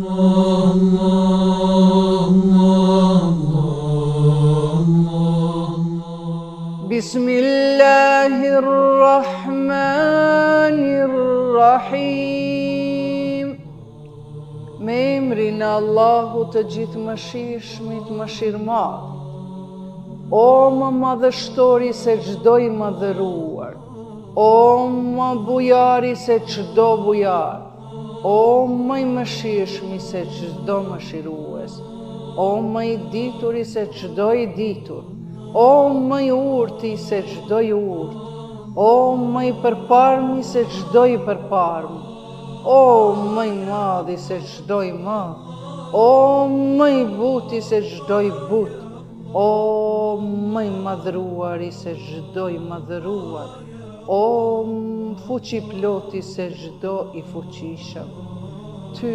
Bismillahirrahmanirrahim. Me emrin e Allahut të gjithë mëshirshmit, mëshirëmadh. O më madhështori se çdo i madhëruar, o më bujari se çdo bujar, o më i mëshirshmi se çdo mëshirues, o më i dituri se çdo i ditur, o më i urti se çdo i urt, o më i përparmi se çdo i përparm, o më i madhi se çdo i madh, o më i buti se çdo i but, o më i madhruari se çdo i madhruar, o fuqi ploti se çdo i fuqishëm. Ty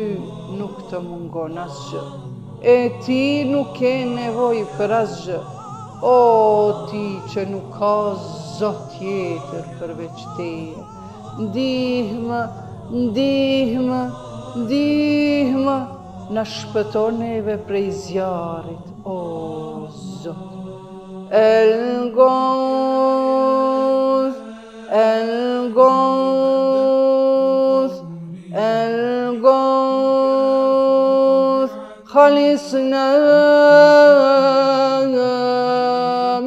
nuk të mungon asgjë, e ti nuk ke nevojë për asgjë, o ti që nuk ka zot tjetër përveç teje. Ndihmë, ndihmë, ndihmë, na shpëton neve prej zjarrit, o Zot. El-Gawth, El-Gawth, El-Gawth, khalisna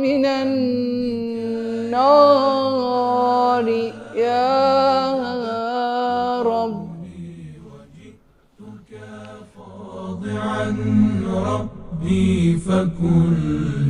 minen nari, ya Rabb. ربي فكل